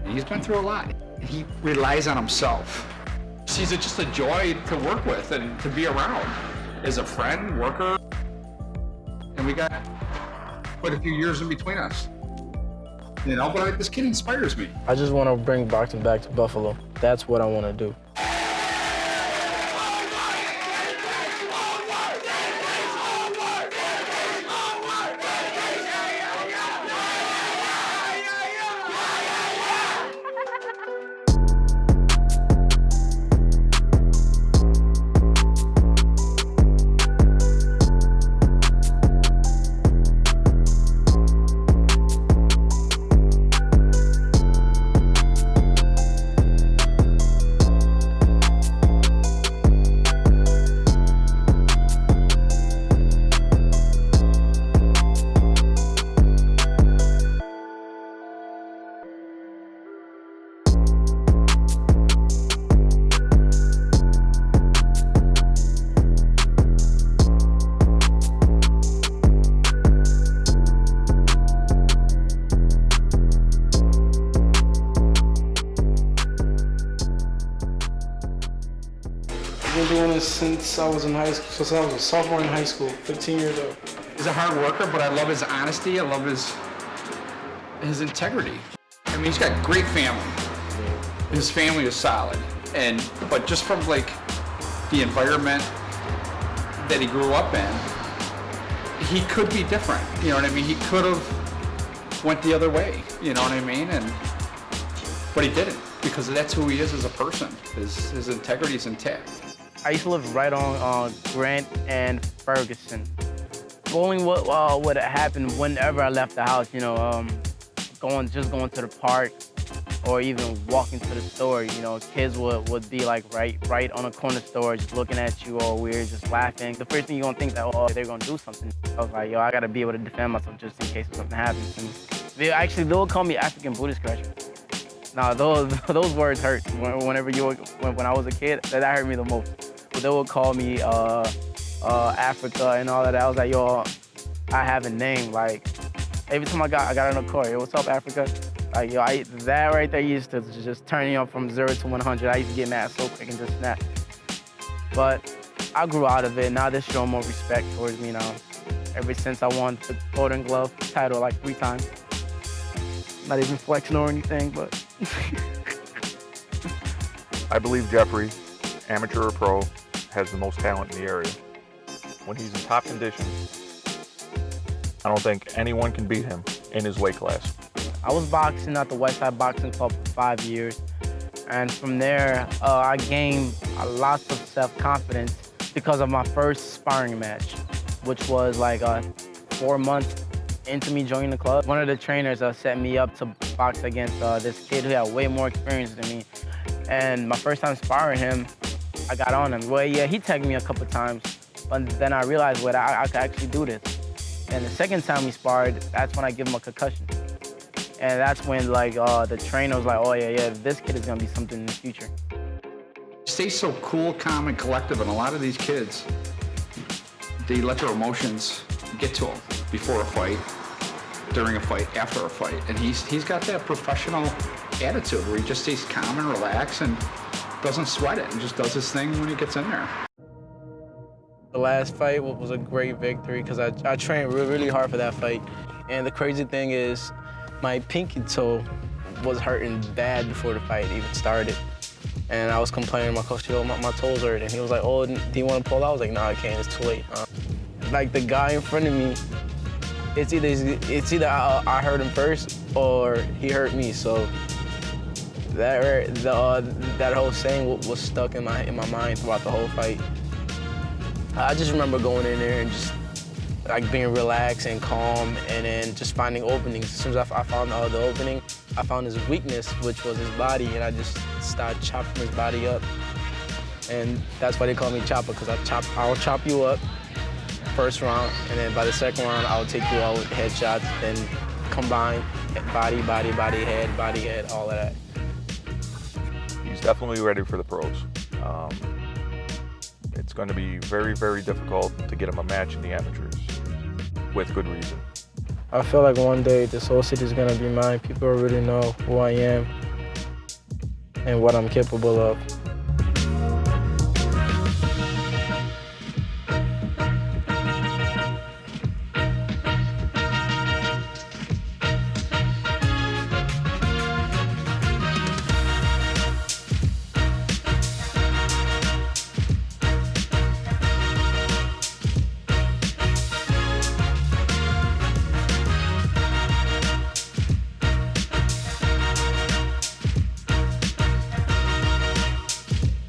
He's been through a lot. He relies on himself. He's just a joy to work with and to be around as a friend, worker. And we got quite a few years in between us. You know, but this kid inspires me. I just want to bring boxing back to Buffalo. That's what I want to do. I've been doing this since I was in high school, since I was a sophomore in high school, 15 years old. He's a hard worker, but I love his honesty. I love his integrity. I mean, he's got a great family. His family is solid, but just from like the environment that he grew up in, he could be different. You know what I mean? He could have went the other way. You know what I mean? But he didn't, because that's who he is as a person. His integrity is intact. I used to live right on Grant and Ferguson. Bowling would happen whenever I left the house, you know, going to the park or even walking to the store. You know, kids would be like right on a corner store just looking at you all weird, just laughing. The first thing you're gonna think that, oh, they're gonna do something. I was like, yo, I gotta be able to defend myself just in case something happens to me. They would call me African booty scratcher. Now those words hurt. When I was a kid, that hurt me the most. But they would call me Africa and all that. I was like, yo, I have a name. Like every time I got in the car, yo, what's up, Africa? Like, yo, that right there used to just turn me up from 0 to 100. I used to get mad so quick and just snap. But I grew out of it. Now they're showing more respect towards me now. Ever since I won the Golden Glove title like 3 times. Not even flexing or anything, but. I believe Jeffrey, amateur or pro, has the most talent in the area. When he's in top condition, I don't think anyone can beat him in his weight class. I was boxing at the Westside Boxing Club for 5 years. And from there, I gained lots of self-confidence because of my first sparring match, which was like 4 months into me joining the club. One of the trainers set me up to box against this kid who had way more experience than me. And my first time sparring him, I got on him. Well, yeah, he tagged me a couple times, but then I realized, wait, I could actually do this. And the second time we sparred, that's when I give him a concussion. And that's when like the trainer was like, oh yeah, this kid is gonna be something in the future. Stay so cool, calm, and collective, and a lot of these kids, they let their emotions get to them before a fight, during a fight, after a fight. And he's got that professional attitude where he just stays calm and relaxed and doesn't sweat it and just does his thing when he gets in there. The last fight was a great victory because I trained really hard for that fight. And the crazy thing is, my pinky toe was hurting bad before the fight even started. And I was complaining to my coach, yo, my toes hurt. And he was like, oh, do you want to pull out? I was like, no, I can't, it's too late. Like the guy in front of me, it's either I hurt him first or he hurt me. So that whole saying was stuck in my mind throughout the whole fight. I just remember going in there and just like being relaxed and calm, and then just finding openings. As soon as I found the opening, I found his weakness, which was his body, and I just started chopping his body up. And that's why they call me Chopper, because I'll chop you up first round, and then by the second round, I'll take you out with headshots, then combine body, head, all of that. He's definitely ready for the pros. It's going to be very, very difficult to get him a match in the amateurs, with good reason. I feel like one day this whole city is going to be mine. People already know who I am. and what I'm capable of.